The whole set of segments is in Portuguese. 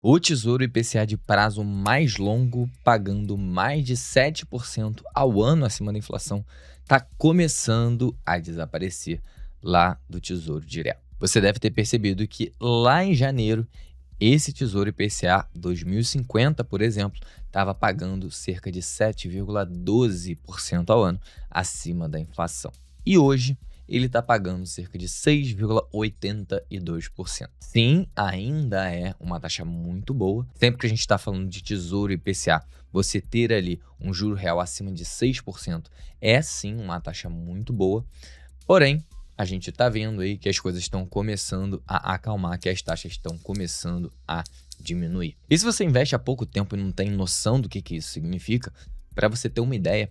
O Tesouro IPCA de prazo mais longo, pagando mais de 7% ao ano acima da inflação, está começando a desaparecer lá do Tesouro Direto. Você deve ter percebido que lá em janeiro, esse Tesouro IPCA 2050, por exemplo, estava pagando cerca de 7,12% ao ano acima da inflação. E hoje, ele está pagando cerca de 6,82%. Sim, ainda é uma taxa muito boa. Sempre que a gente está falando de Tesouro IPCA, você ter ali um juro real acima de 6% é sim uma taxa muito boa. Porém, a gente está vendo aí que as coisas estão começando a acalmar, que as taxas estão começando a diminuir. E se você investe há pouco tempo e não tem noção do que isso significa, para você ter uma ideia,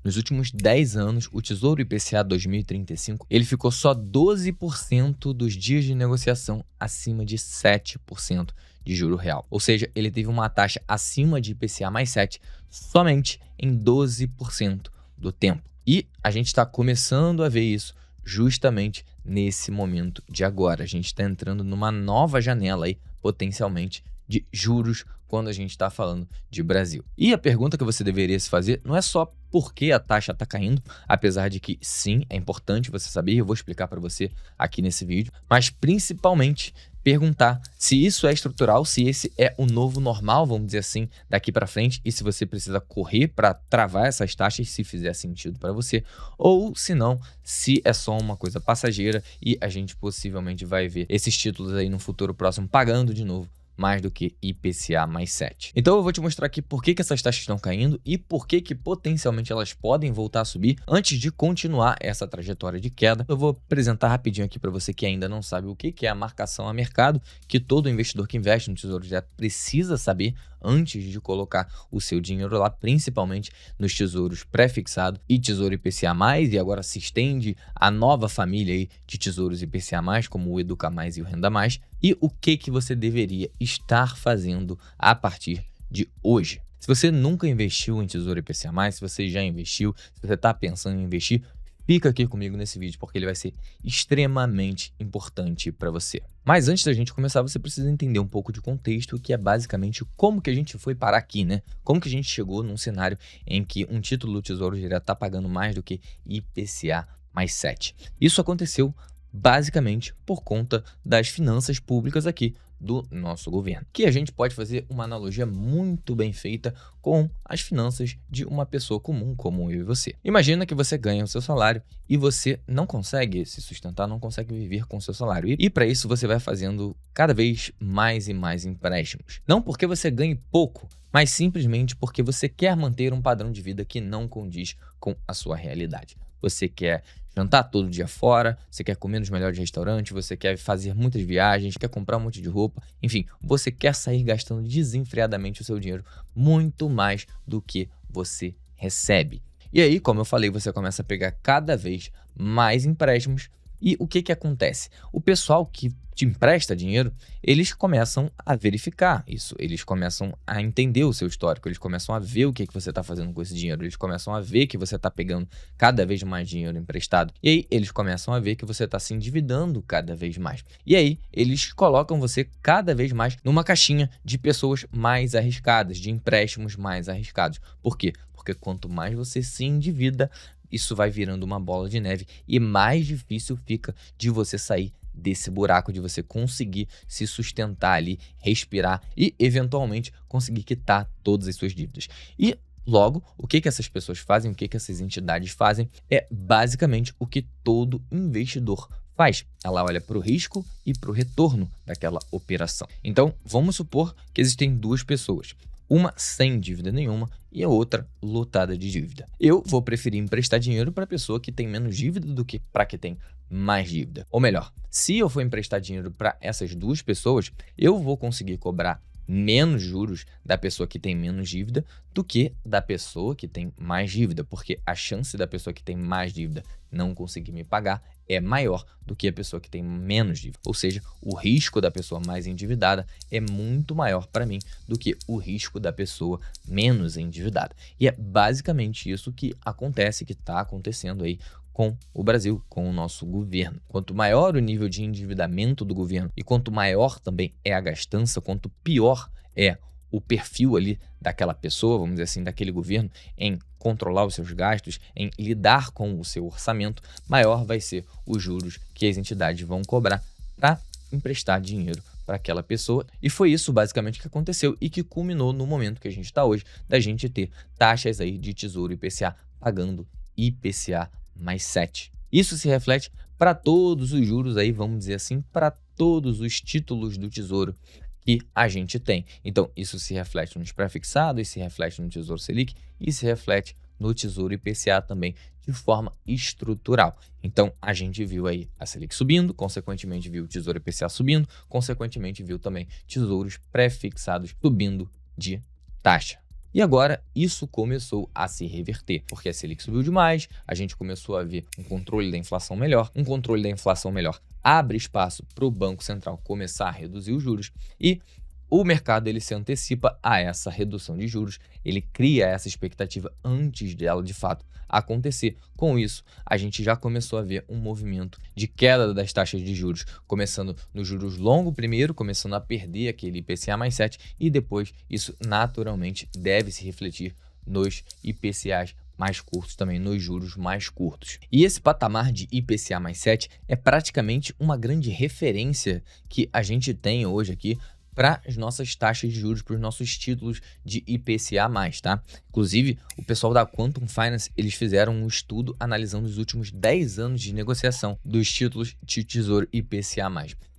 nos últimos 10 anos, o Tesouro IPCA 2035, ele ficou só 12% dos dias de negociação acima de 7% de juro real. Ou seja, ele teve uma taxa acima de IPCA mais 7 somente em 12% do tempo. E a gente está começando a ver isso justamente nesse momento de agora. A gente está entrando numa nova janela aí, potencialmente, de juros quando a gente está falando de Brasil. E a pergunta que você deveria se fazer não é só por que a taxa está caindo, apesar de que sim, é importante você saber, eu vou explicar para você aqui nesse vídeo, mas principalmente perguntar se isso é estrutural, se esse é o novo normal, vamos dizer assim, daqui para frente, e se você precisa correr para travar essas taxas, se fizer sentido para você, ou se não, se é só uma coisa passageira e a gente possivelmente vai ver esses títulos aí no futuro próximo pagando de novo mais do que IPCA mais 7. Então eu vou te mostrar aqui por que essas taxas estão caindo e por que potencialmente elas podem voltar a subir. Antes de continuar essa trajetória de queda, eu vou apresentar rapidinho aqui para você que ainda não sabe o que é a marcação a mercado, que todo investidor que investe no Tesouro Direto precisa saber antes de colocar o seu dinheiro lá, principalmente nos tesouros pré-fixados e Tesouro IPCA+, e agora se estende a nova família aí de tesouros IPCA+, como o Educa Mais e o Renda Mais, e o que você deveria estar fazendo a partir de hoje. Se você nunca investiu em Tesouro IPCA+, se você já investiu, se você está pensando em investir, fica aqui comigo nesse vídeo porque ele vai ser extremamente importante para você. Mas antes da gente começar, você precisa entender um pouco de contexto, que é basicamente como que a gente foi parar aqui, né? Como que a gente chegou num cenário em que um título do Tesouro Direto está pagando mais do que IPCA mais 7. Isso aconteceu basicamente por conta das finanças públicas aqui do nosso governo, que a gente pode fazer uma analogia muito bem feita com as finanças de uma pessoa comum como eu e você. Imagina que você ganha o seu salário e você não consegue se sustentar, não consegue viver com o seu salário. E para isso você vai fazendo cada vez mais e mais empréstimos. Não porque você ganhe pouco, mas simplesmente porque você quer manter um padrão de vida que não condiz com a sua realidade. Você quer jantar todo dia fora, você quer comer nos melhores restaurantes, você quer fazer muitas viagens, quer comprar um monte de roupa, enfim, você quer sair gastando desenfreadamente o seu dinheiro muito mais do que você recebe. E aí, como eu falei, você começa a pegar cada vez mais empréstimos e o que acontece? O pessoal que te empresta dinheiro, eles começam a verificar isso, eles começam a entender o seu histórico, eles começam a ver o que você está fazendo com esse dinheiro, eles começam a ver que você está pegando cada vez mais dinheiro emprestado, e aí eles começam a ver que você está se endividando cada vez mais. E aí eles colocam você cada vez mais numa caixinha de pessoas mais arriscadas, de empréstimos mais arriscados. Por quê? Porque quanto mais você se endivida, isso vai virando uma bola de neve e mais difícil fica de você sair desse buraco, de você conseguir se sustentar ali, respirar e eventualmente conseguir quitar todas as suas dívidas. E logo, o que essas pessoas fazem, o que essas entidades fazem é basicamente o que todo investidor faz. Ela olha para o risco e para o retorno daquela operação. Então, vamos supor que existem duas pessoas. Uma sem dívida nenhuma e a outra lotada de dívida. Eu vou preferir emprestar dinheiro para a pessoa que tem menos dívida do que para que tem mais dívida. Ou melhor, se eu for emprestar dinheiro para essas duas pessoas, eu vou conseguir cobrar menos juros da pessoa que tem menos dívida do que da pessoa que tem mais dívida, porque a chance da pessoa que tem mais dívida não conseguir me pagar é maior do que a pessoa que tem menos dívida. Ou seja, o risco da pessoa mais endividada é muito maior para mim do que o risco da pessoa menos endividada. E é basicamente isso que acontece, que está acontecendo aí com o Brasil, com o nosso governo. Quanto maior o nível de endividamento do governo e quanto maior também é a gastança, quanto pior é o perfil ali daquela pessoa, vamos dizer assim, daquele governo, em controlar os seus gastos, em lidar com o seu orçamento, maior vai ser os juros que as entidades vão cobrar para emprestar dinheiro para aquela pessoa. E foi isso basicamente que aconteceu e que culminou no momento que a gente está hoje, da gente ter taxas aí de Tesouro IPCA pagando IPCA mais 7. Isso se reflete para todos os juros aí, vamos dizer assim, para todos os títulos do Tesouro que a gente tem. Então, isso se reflete nos pré-fixados, se reflete no Tesouro Selic e se reflete no Tesouro IPCA também de forma estrutural. Então, a gente viu aí a Selic subindo, consequentemente viu o Tesouro IPCA subindo, consequentemente viu também tesouros pré-fixados subindo de taxa. E agora isso começou a se reverter, porque a Selic subiu demais, a gente começou a ver um controle da inflação melhor. Um controle da inflação melhor abre espaço para o Banco Central começar a reduzir os juros e o mercado ele se antecipa a essa redução de juros, ele cria essa expectativa antes dela de fato acontecer. Com isso, a gente já começou a ver um movimento de queda das taxas de juros, começando nos juros longos primeiro, começando a perder aquele IPCA mais 7 e depois isso naturalmente deve se refletir nos IPCAs mais curtos também, nos juros mais curtos. E esse patamar de IPCA mais 7 é praticamente uma grande referência que a gente tem hoje aqui para as nossas taxas de juros, para os nossos títulos de IPCA+, tá? Inclusive, o pessoal da Quantum Finance, eles fizeram um estudo analisando os últimos 10 anos de negociação dos títulos de Tesouro IPCA+.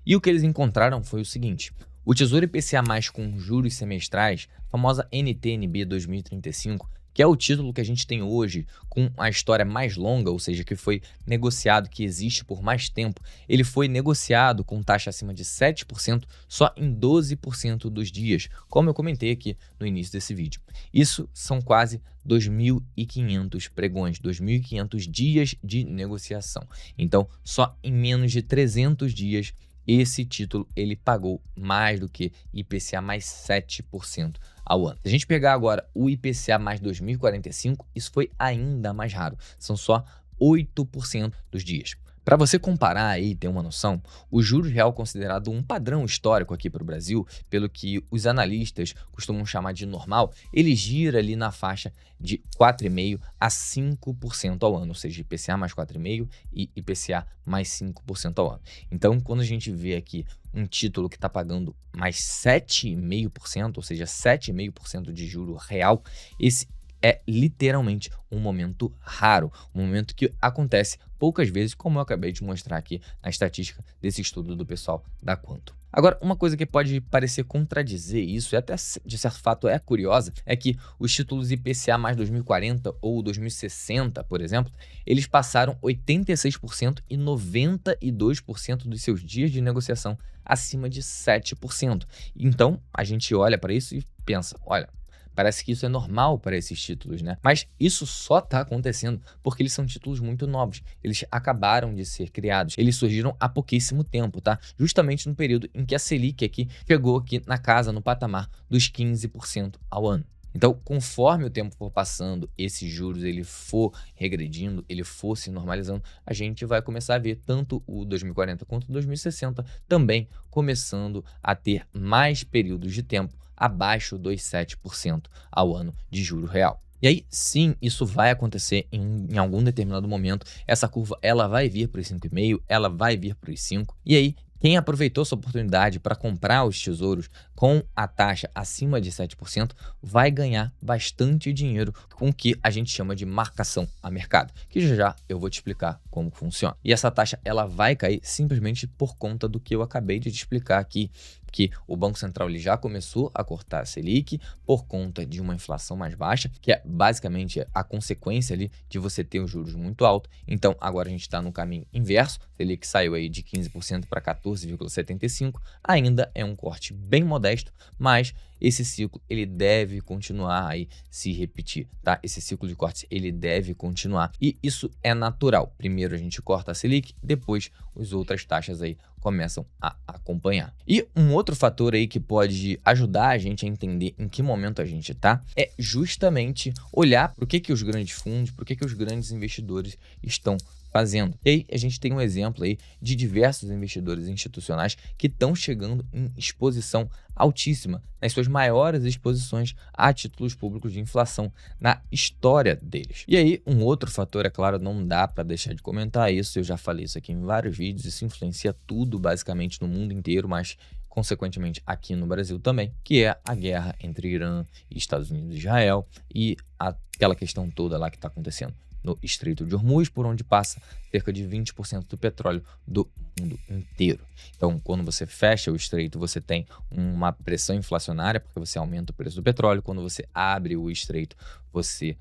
E o que eles encontraram foi o seguinte: o Tesouro IPCA+, com juros semestrais, a famosa NTNB 2035, que é o título que a gente tem hoje com a história mais longa, ou seja, que foi negociado, que existe por mais tempo, ele foi negociado com taxa acima de 7% só em 12% dos dias, como eu comentei aqui no início desse vídeo. Isso são quase 2.500 pregões, 2.500 dias de negociação. Então, só em menos de 300 dias, esse título ele pagou mais do que IPCA mais 7% ao ano. Se a gente pegar agora o IPCA mais 2045, isso foi ainda mais raro. São só 8% dos dias. Para você comparar aí e ter uma noção, o juros real considerado um padrão histórico aqui para o Brasil, pelo que os analistas costumam chamar de normal, ele gira ali na faixa de 4,5% a 5% ao ano, ou seja, IPCA mais 4,5% e IPCA mais 5% ao ano. Então, quando a gente vê aqui um título que está pagando mais 7,5%, ou seja, 7,5% de juro real, esse é literalmente um momento raro, um momento que acontece poucas vezes, como eu acabei de mostrar aqui na estatística desse estudo do pessoal da Quantum. Agora, uma coisa que pode parecer contradizer isso, e até de certo fato é curiosa, é que os títulos IPCA mais 2040 ou 2060, por exemplo, eles passaram 86% e 92% dos seus dias de negociação acima de 7%. Então, a gente olha para isso e pensa, olha, parece que isso é normal para esses títulos, né? Mas isso só está acontecendo porque eles são títulos muito novos. Eles acabaram de ser criados. Eles surgiram há pouquíssimo tempo, tá? Justamente no período em que a Selic aqui chegou aqui na casa, no patamar dos 15% ao ano. Então, conforme o tempo for passando, esses juros ele for regredindo, ele for se normalizando, a gente vai começar a ver tanto o 2040 quanto o 2060 também começando a ter mais períodos de tempo abaixo dos 7% ao ano de juro real. E aí, sim, isso vai acontecer em algum determinado momento. Essa curva ela vai vir para os 5,5%, ela vai vir para os 5%. E aí, quem aproveitou essa oportunidade para comprar os tesouros com a taxa acima de 7% vai ganhar bastante dinheiro com o que a gente chama de marcação a mercado, que já eu vou te explicar como funciona. E essa taxa ela vai cair simplesmente por conta do que eu acabei de te explicar aqui, que o Banco Central ele já começou a cortar a Selic por conta de uma inflação mais baixa, que é basicamente a consequência ali de você ter os juros muito altos. Então, agora a gente está no caminho inverso, Selic saiu aí de 15% para 14,75%, ainda é um corte bem modesto, mas esse ciclo ele deve continuar aí se repetir, tá? Esse ciclo de cortes ele deve continuar e isso é natural. Primeiro a gente corta a Selic, depois as outras taxas aí começam a acompanhar. E um outro fator aí que pode ajudar a gente a entender em que momento a gente tá é justamente olhar para o que os grandes fundos, para o que os grandes investidores estão fazendo. E aí a gente tem um exemplo aí de diversos investidores institucionais que estão chegando em exposição altíssima, nas suas maiores exposições a títulos públicos de inflação na história deles. E aí um outro fator, é claro, não dá para deixar de comentar isso, eu já falei isso aqui em vários vídeos, isso influencia tudo basicamente no mundo inteiro, mas consequentemente aqui no Brasil também, que é a guerra entre Irã e Estados Unidos e Israel e aquela questão toda lá que está acontecendo no Estreito de Hormuz, por onde passa cerca de 20% do petróleo do mundo inteiro. Então, quando você fecha o estreito, você tem uma pressão inflacionária, porque você aumenta o preço do petróleo. Quando você abre o estreito, você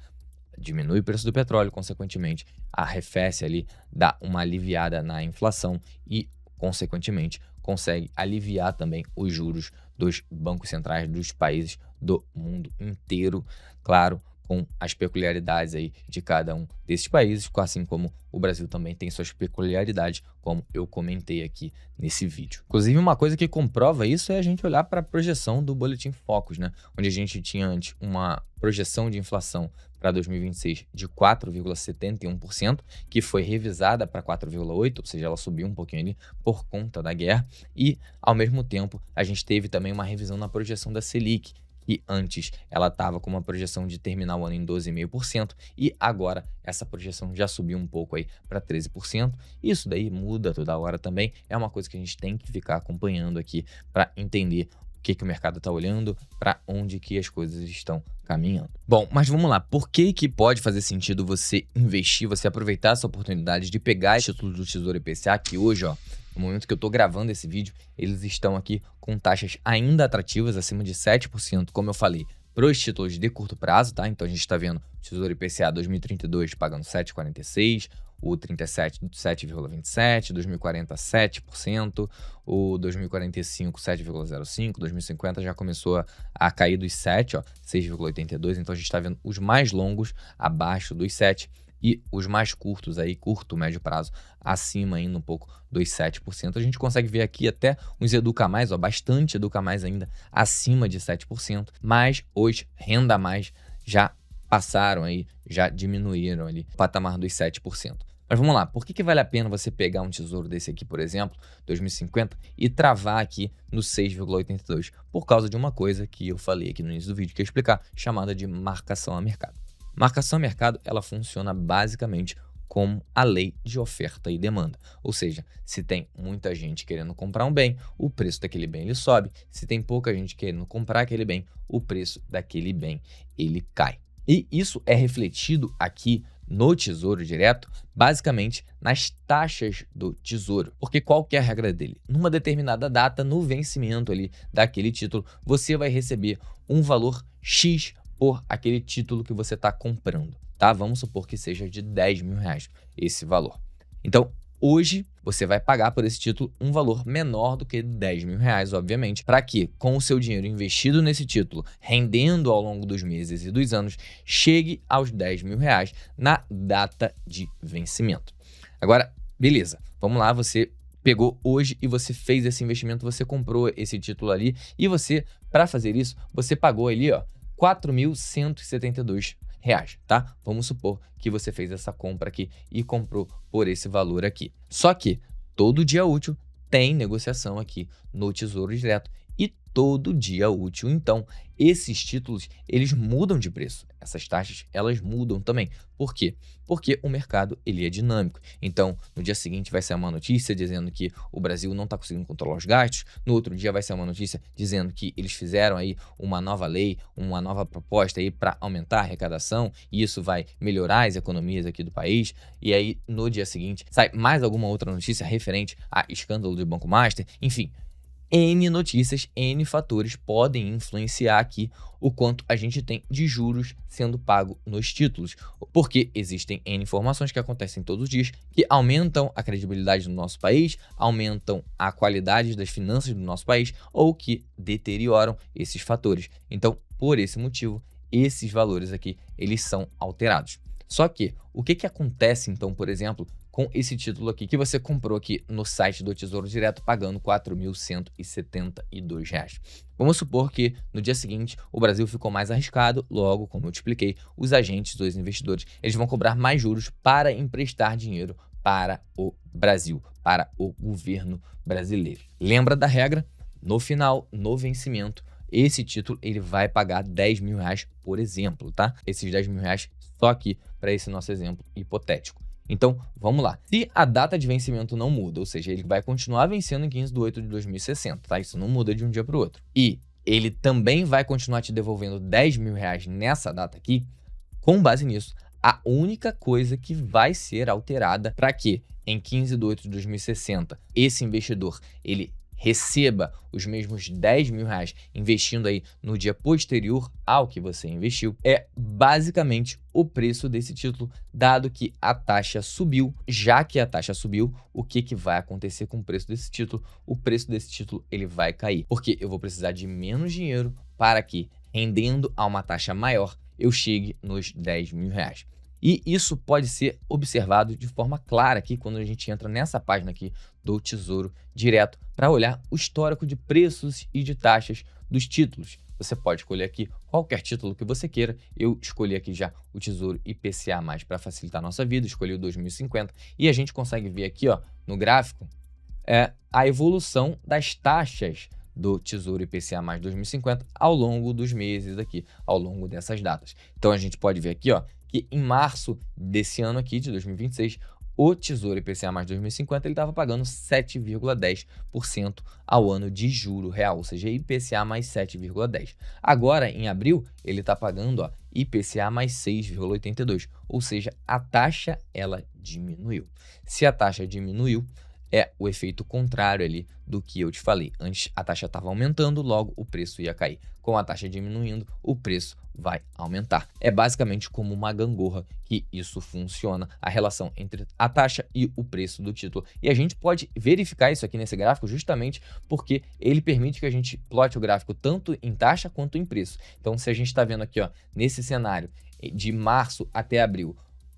diminui o preço do petróleo, consequentemente, arrefece ali, dá uma aliviada na inflação e, consequentemente, consegue aliviar também os juros dos bancos centrais dos países do mundo inteiro, claro, com as peculiaridades aí de cada um desses países, assim como o Brasil também tem suas peculiaridades, como eu comentei aqui nesse vídeo. Inclusive, uma coisa que comprova isso é a gente olhar para a projeção do Boletim Focus, né? Onde a gente tinha antes uma projeção de inflação para 2026 de 4,71%, que foi revisada para 4,8%, ou seja, ela subiu um pouquinho ali por conta da guerra, e ao mesmo tempo a gente teve também uma revisão na projeção da Selic, que antes ela estava com uma projeção de terminar o ano em 12,5% e agora essa projeção já subiu um pouco aí para 13%. Isso daí muda toda hora também, é uma coisa que a gente tem que ficar acompanhando aqui para entender o que o mercado está olhando, para onde que as coisas estão caminhando. Bom, mas vamos lá, por que pode fazer sentido você investir, você aproveitar essa oportunidade de pegar esse título do Tesouro IPCA, que hoje, ó, no momento que eu estou gravando esse vídeo, eles estão aqui com taxas ainda atrativas, acima de 7%, como eu falei, para os títulos de curto prazo, tá? Então a gente está vendo o Tesouro IPCA 2032 pagando 7,46%, o 37 7,27%, 2040 7%, o 2045 7,05%, 2050 já começou a cair dos 7%, ó, 6,82%, então a gente está vendo os mais longos abaixo dos 7%, e os mais curtos aí, curto, médio prazo, acima ainda um pouco dos 7%. A gente consegue ver aqui até uns Educa Mais, ó, bastante Educa Mais ainda, acima de 7%, mas os Renda Mais já passaram aí, já diminuíram ali o patamar dos 7%. Mas vamos lá, por que vale a pena você pegar um tesouro desse aqui, por exemplo, 2050, e travar aqui no 6,82%? Por causa de uma coisa que eu falei aqui no início do vídeo, que eu ia explicar, chamada de marcação a mercado. Marcação a mercado, ela funciona basicamente como a lei de oferta e demanda. Ou seja, se tem muita gente querendo comprar um bem, o preço daquele bem ele sobe. Se tem pouca gente querendo comprar aquele bem, o preço daquele bem ele cai. E isso é refletido aqui no Tesouro Direto, basicamente nas taxas do Tesouro. Porque qual que é a regra dele? Numa determinada data, no vencimento ali daquele título, você vai receber um valor X por aquele título que você está comprando, tá? Vamos supor que seja de 10 mil reais esse valor. Então, hoje, você vai pagar por esse título um valor menor do que 10 mil reais, obviamente, para que, com o seu dinheiro investido nesse título, rendendo ao longo dos meses e dos anos, chegue aos 10 mil reais na data de vencimento. Agora, beleza, vamos lá, você pegou hoje e você fez esse investimento, você comprou esse título ali e você, para fazer isso, você pagou ali, ó, R$ 4.172, tá? Vamos supor que você fez essa compra aqui e comprou por esse valor aqui. Só que todo dia útil tem negociação aqui no Tesouro Direto e todo dia útil, então, esses títulos, eles mudam de preço. Essas taxas, elas mudam também. Por quê? Porque o mercado, ele é dinâmico. Então, no dia seguinte vai sair uma notícia dizendo que o Brasil não está conseguindo controlar os gastos. No outro dia vai sair uma notícia dizendo que eles fizeram aí uma nova lei, uma nova proposta aí para aumentar a arrecadação e isso vai melhorar as economias aqui do país. E aí, no dia seguinte, sai mais alguma outra notícia referente a escândalo do Banco Master. Enfim, N notícias, N fatores podem influenciar aqui o quanto a gente tem de juros sendo pago nos títulos, porque existem N informações que acontecem todos os dias que aumentam a credibilidade do nosso país, aumentam a qualidade das finanças do nosso país ou que deterioram esses fatores. Então, por esse motivo, esses valores aqui, eles são alterados. Só que, o que acontece então, por exemplo, com esse título aqui que você comprou aqui no site do Tesouro Direto pagando R$ 4.172? Vamos supor que no dia seguinte o Brasil ficou mais arriscado, logo, como eu te expliquei, os agentes dos investidores eles vão cobrar mais juros para emprestar dinheiro para o Brasil, para o governo brasileiro. Lembra da regra? No final, no vencimento, esse título ele vai pagar R$10.000, por exemplo, tá? Esses R$10.000 só aqui para esse nosso exemplo hipotético. Então, vamos lá. Se a data de vencimento não muda, ou seja, ele vai continuar vencendo em 15/8/2060, tá? Isso não muda de um dia para o outro. E ele também vai continuar te devolvendo R$10.000 nessa data aqui. Com base nisso, a única coisa que vai ser alterada para que em 15/8/2060 esse investidor ele receba os mesmos R$10.000 investindo aí no dia posterior ao que você investiu, é basicamente o preço desse título, dado que a taxa subiu. Já que a taxa subiu, o que vai acontecer com o preço desse título? O preço desse título ele vai cair, porque eu vou precisar de menos dinheiro para que, rendendo a uma taxa maior, eu chegue nos R$10.000. E isso pode ser observado de forma clara aqui quando a gente entra nessa página aqui do Tesouro Direto para olhar o histórico de preços e de taxas dos títulos. Você pode escolher aqui qualquer título que você queira. Eu escolhi aqui já o Tesouro IPCA+, para facilitar a nossa vida, escolhi o 2050 e a gente consegue ver aqui, ó, no gráfico a evolução das taxas do Tesouro IPCA+ 2050 ao longo dos meses aqui, ao longo dessas datas. Então a gente pode ver aqui, ó, que em março desse ano aqui, de 2026, o Tesouro IPCA+ 2050 ele estava pagando 7,10% ao ano de juro real, ou seja, IPCA mais 7,10%. Agora, em abril, ele está pagando, ó, IPCA mais 6,82%, ou seja, a taxa ela diminuiu. Se a taxa diminuiu, é o efeito contrário ali do que eu te falei. Antes a taxa estava aumentando, logo o preço ia cair. Com a taxa diminuindo, o preço vai aumentar. É basicamente como uma gangorra que isso funciona, a relação entre a taxa e o preço do título. E a gente pode verificar isso aqui nesse gráfico justamente porque ele permite que a gente plote o gráfico tanto em taxa quanto em preço. Então, se a gente está vendo aqui, ó, nesse cenário de março até abril,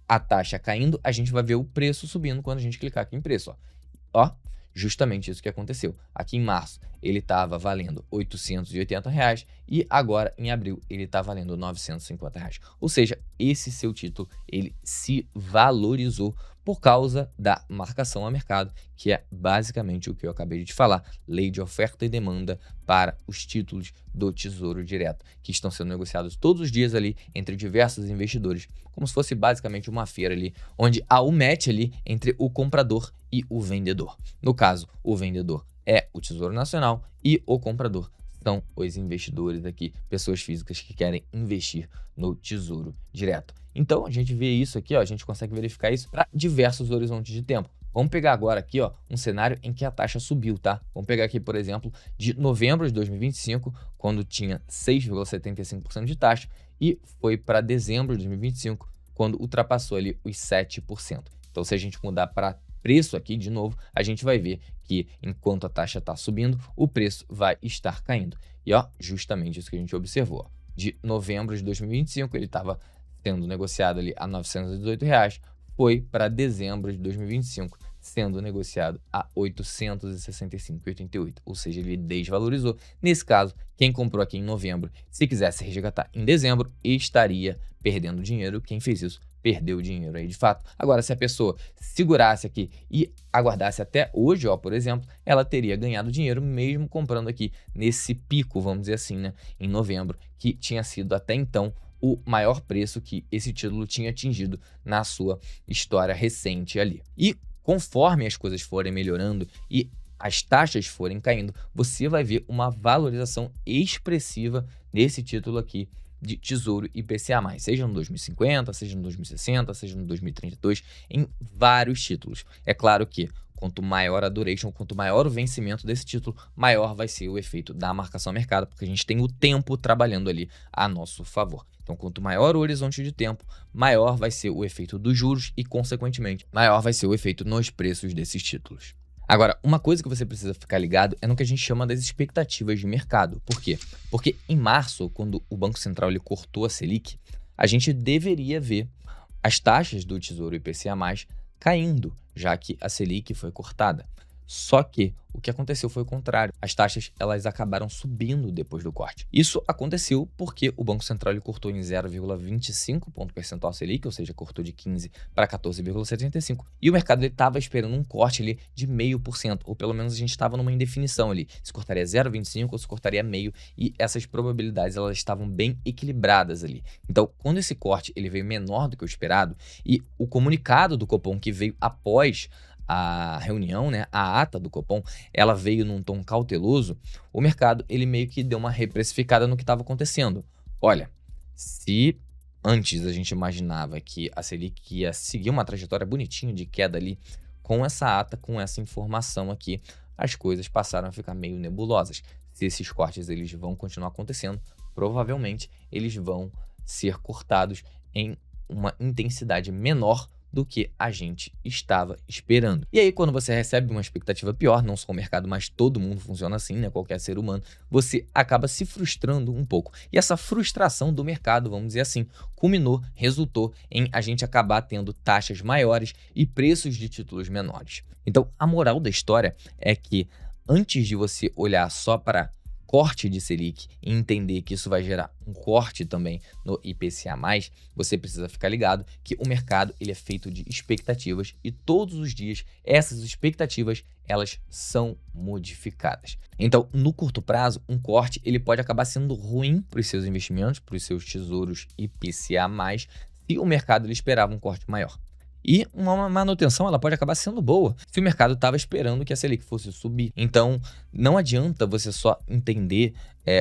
a taxa caindo, a gente vai ver o preço subindo quando a gente clicar aqui em preço, ó, justamente isso que aconteceu. Aqui em março ele estava valendo R$880 e agora em abril ele está valendo R$950. Ou seja, esse seu título ele se valorizou por causa da marcação a mercado, que é basicamente o que eu acabei de te falar, lei de oferta e demanda para os títulos do Tesouro Direto, que estão sendo negociados todos os dias ali entre diversos investidores, como se fosse basicamente uma feira ali, onde há o match ali entre o comprador e o vendedor. No caso, o vendedor é o Tesouro Nacional e o comprador são os investidores aqui, pessoas físicas que querem investir no Tesouro Direto. Então, a gente vê isso aqui, ó, a gente consegue verificar isso para diversos horizontes de tempo. Vamos pegar agora aqui, ó, um cenário em que a taxa subiu, tá? Vamos pegar aqui, por exemplo, de novembro de 2025, quando tinha 6,75% de taxa, e foi para dezembro de 2025, quando ultrapassou ali os 7%. Então, se a gente mudar para preço aqui de novo, a gente vai ver que enquanto a taxa está subindo, o preço vai estar caindo. E ó, justamente isso que a gente observou. Ó. De novembro de 2025, ele estava sendo negociado ali a R$918, foi para dezembro de 2025, sendo negociado a R$ 865,88, ou seja, ele desvalorizou. Nesse caso, quem comprou aqui em novembro, se quisesse resgatar em dezembro, estaria perdendo dinheiro. Quem fez isso perdeu dinheiro aí de fato. Agora, se a pessoa segurasse aqui e aguardasse até hoje, ó, por exemplo, ela teria ganhado dinheiro mesmo comprando aqui nesse pico, vamos dizer assim, né, em novembro, que tinha sido até então o maior preço que esse título tinha atingido na sua história recente ali. E conforme as coisas forem melhorando e as taxas forem caindo, você vai ver uma valorização expressiva nesse título aqui de Tesouro IPCA+, seja no 2050, seja no 2060, seja no 2032, em vários títulos. É claro que quanto maior a duration, quanto maior o vencimento desse título, maior vai ser o efeito da marcação a mercado, porque a gente tem o tempo trabalhando ali a nosso favor. Então, quanto maior o horizonte de tempo, maior vai ser o efeito dos juros e, consequentemente, maior vai ser o efeito nos preços desses títulos. Agora, uma coisa que você precisa ficar ligado é no que a gente chama das expectativas de mercado. Por quê? Porque em março, quando o Banco Central ele cortou a Selic, a gente deveria ver as taxas do Tesouro IPCA+, caindo, já que a Selic foi cortada. Só que o que aconteceu foi o contrário. As taxas elas acabaram subindo depois do corte. Isso aconteceu porque o Banco Central ele cortou em 0,25 ponto percentual Selic, ou seja, cortou de 15 para 14,75. E o mercado estava esperando um corte ali de 0,5%, ou pelo menos a gente estava numa indefinição ali, se cortaria 0,25 ou se cortaria meio, e essas probabilidades elas estavam bem equilibradas ali. Então, quando esse corte ele veio menor do que o esperado, e o comunicado do Copom que veio após a reunião, né, a ata do Copom, ela veio num tom cauteloso, o mercado ele meio que deu uma reprecificada no que estava acontecendo. Olha, se antes a gente imaginava que a Selic ia seguir uma trajetória bonitinha de queda ali, com essa ata, com essa informação aqui, as coisas passaram a ficar meio nebulosas. Se esses cortes eles vão continuar acontecendo, provavelmente eles vão ser cortados em uma intensidade menor do que a gente estava esperando. E aí, quando você recebe uma expectativa pior, não só o mercado, mas todo mundo funciona assim, né? Qualquer ser humano, você acaba se frustrando um pouco. E essa frustração do mercado, vamos dizer assim, resultou em a gente acabar tendo taxas maiores e preços de títulos menores. Então, a moral da história é que antes de você olhar só para corte de Selic e entender que isso vai gerar um corte também no IPCA+, você precisa ficar ligado que o mercado ele é feito de expectativas e todos os dias essas expectativas elas são modificadas. Então, no curto prazo, um corte ele pode acabar sendo ruim para os seus investimentos, para os seus tesouros IPCA+, se o mercado ele esperava um corte maior. E uma manutenção ela pode acabar sendo boa se o mercado estava esperando que a Selic fosse subir. Então, não adianta você só entender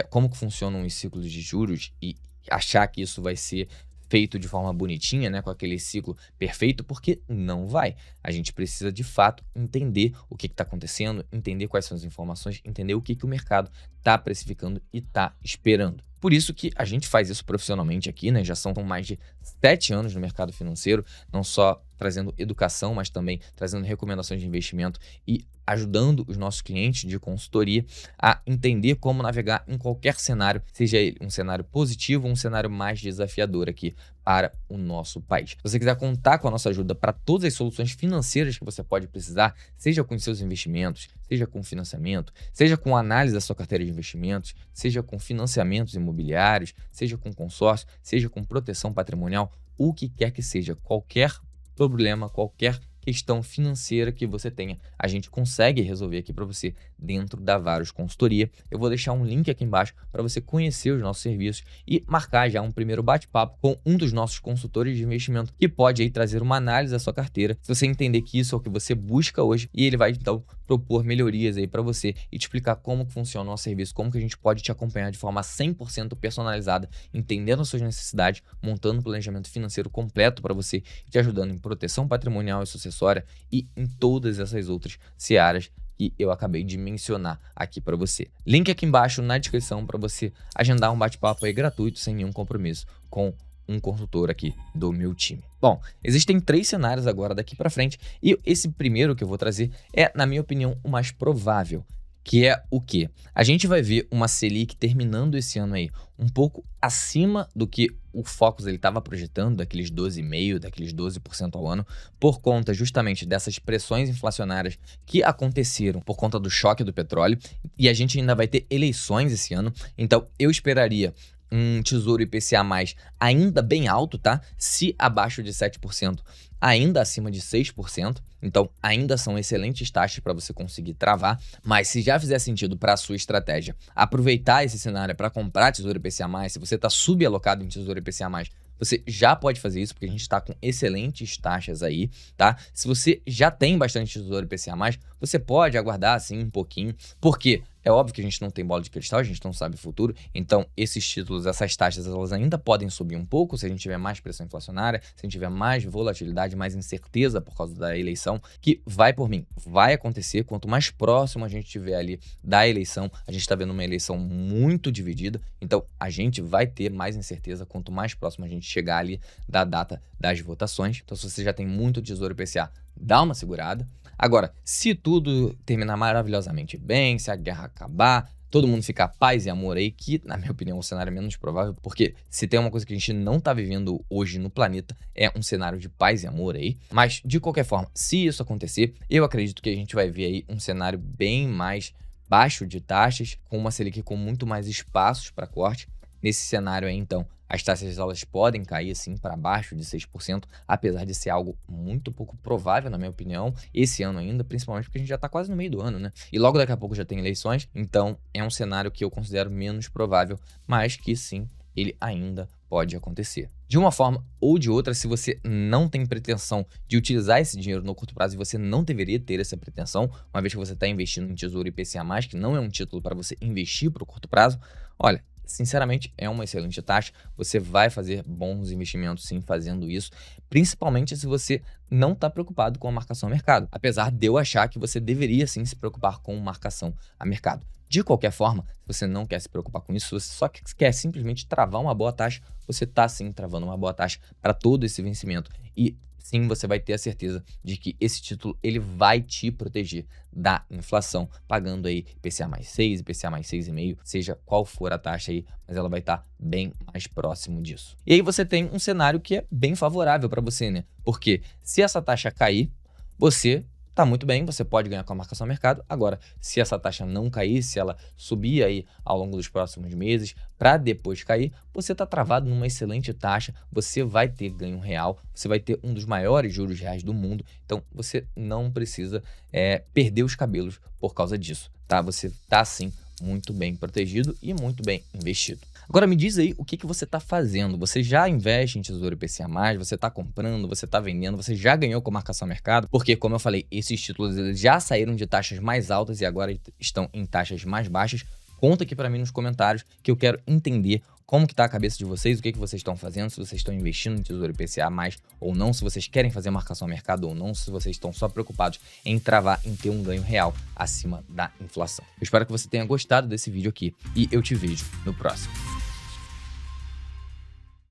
como que funcionam os ciclos de juros e achar que isso vai ser feito de forma bonitinha, né, com aquele ciclo perfeito, porque não vai. A gente precisa, de fato, entender o que está acontecendo, entender quais são as informações, entender o que o mercado está precificando e está esperando. Por isso que a gente faz isso profissionalmente aqui, né? Já são mais de 7 anos no mercado financeiro, não só trazendo educação, mas também trazendo recomendações de investimento e ajudando os nossos clientes de consultoria a entender como navegar em qualquer cenário, seja ele um cenário positivo ou um cenário mais desafiador aqui para o nosso país. Se você quiser contar com a nossa ajuda para todas as soluções financeiras que você pode precisar, seja com seus investimentos, seja com financiamento, seja com análise da sua carteira de investimentos, seja com financiamentos imobiliários, seja com consórcio, seja com proteção patrimonial, o que quer que seja, qualquer problema, qualquer questão financeira que você tenha, a gente consegue resolver aqui para você dentro da Varus Consultoria. Eu vou deixar um link aqui embaixo para você conhecer os nossos serviços e marcar já um primeiro bate-papo com um dos nossos consultores de investimento que pode aí trazer uma análise da sua carteira, se você entender que isso é o que você busca hoje, e ele vai então propor melhorias aí para você e te explicar como que funciona o nosso serviço, como que a gente pode te acompanhar de forma 100% personalizada, entendendo as suas necessidades, montando um planejamento financeiro completo para você, te ajudando em proteção patrimonial e sucessória e em todas essas outras searas que eu acabei de mencionar aqui para você. Link aqui embaixo na descrição para você agendar um bate-papo aí gratuito, sem nenhum compromisso, com um consultor aqui do meu time. Bom, existem 3 cenários agora daqui para frente e esse primeiro que eu vou trazer é, na minha opinião, o mais provável, que é o quê? A gente vai ver uma Selic terminando esse ano aí um pouco acima do que o Focus ele estava projetando, daqueles 12,5%, daqueles 12% ao ano, por conta justamente dessas pressões inflacionárias que aconteceram por conta do choque do petróleo, e a gente ainda vai ter eleições esse ano, então eu esperaria um tesouro IPCA+, ainda bem alto, tá? Se abaixo de 7%, ainda acima de 6%. Então, ainda são excelentes taxas para você conseguir travar. Mas se já fizer sentido para a sua estratégia aproveitar esse cenário para comprar tesouro IPCA+, se você está subalocado em tesouro IPCA+, você já pode fazer isso, porque a gente está com excelentes taxas aí, tá? Se você já tem bastante tesouro IPCA+, você pode aguardar, assim, um pouquinho, porque é óbvio que a gente não tem bola de cristal, a gente não sabe o futuro, então esses títulos, essas taxas, elas ainda podem subir um pouco se a gente tiver mais pressão inflacionária, se a gente tiver mais volatilidade, mais incerteza por causa da eleição, que vai por mim, vai acontecer. Quanto mais próximo a gente tiver ali da eleição, a gente está vendo uma eleição muito dividida, então a gente vai ter mais incerteza quanto mais próximo a gente chegar ali da data das votações. Então, se você já tem muito tesouro IPCA, dá uma segurada. Agora, se tudo terminar maravilhosamente bem, se a guerra acabar, todo mundo ficar paz e amor aí, que na minha opinião é um cenário menos provável, porque se tem uma coisa que a gente não tá vivendo hoje no planeta, é um cenário de paz e amor aí. Mas de qualquer forma, se isso acontecer, eu acredito que a gente vai ver aí um cenário bem mais baixo de taxas, com uma Selic com muito mais espaços para corte. Nesse cenário aí, então, as taxas elas podem cair assim para baixo de 6%, apesar de ser algo muito pouco provável, na minha opinião, esse ano ainda, principalmente porque a gente já está quase no meio do ano, né? E logo daqui a pouco já tem eleições, então é um cenário que eu considero menos provável, mas que sim, ele ainda pode acontecer. De uma forma ou de outra, se você não tem pretensão de utilizar esse dinheiro no curto prazo, e você não deveria ter essa pretensão, uma vez que você está investindo em Tesouro IPCA+, que não é um título para você investir para o curto prazo, olha, sinceramente, é uma excelente taxa. Você vai fazer bons investimentos sim fazendo isso, principalmente se você não está preocupado com a marcação a mercado. Apesar de eu achar que você deveria sim se preocupar com marcação a mercado. De qualquer forma, se você não quer se preocupar com isso, se você só quer simplesmente travar uma boa taxa, você está sim travando uma boa taxa para todo esse vencimento. E sim, você vai ter a certeza de que esse título ele vai te proteger da inflação, pagando aí IPCA mais 6, IPCA mais 6,5, seja qual for a taxa aí, mas ela vai estar bem mais próximo disso. E aí você tem um cenário que é bem favorável para você, né? Porque se essa taxa cair, você tá muito bem, você pode ganhar com a marcação a mercado. Agora, se essa taxa não cair, se ela subir aí ao longo dos próximos meses, para depois cair, você tá travado numa excelente taxa, você vai ter ganho real, você vai ter um dos maiores juros reais do mundo, então você não precisa perder os cabelos por causa disso, tá? Você tá sim muito bem protegido e muito bem investido. Agora me diz aí o que você está fazendo. Você já investe em Tesouro IPCA+, você está comprando, você está vendendo, você já ganhou com a marcação a mercado? Porque, como eu falei, esses títulos eles já saíram de taxas mais altas e agora estão em taxas mais baixas. Conta aqui para mim nos comentários que eu quero entender como que tá a cabeça de vocês, o que vocês estão fazendo, se vocês estão investindo em Tesouro IPCA+, ou não, se vocês querem fazer marcação a mercado ou não, se vocês estão só preocupados em travar, em ter um ganho real acima da inflação. Eu espero que você tenha gostado desse vídeo aqui e eu te vejo no próximo.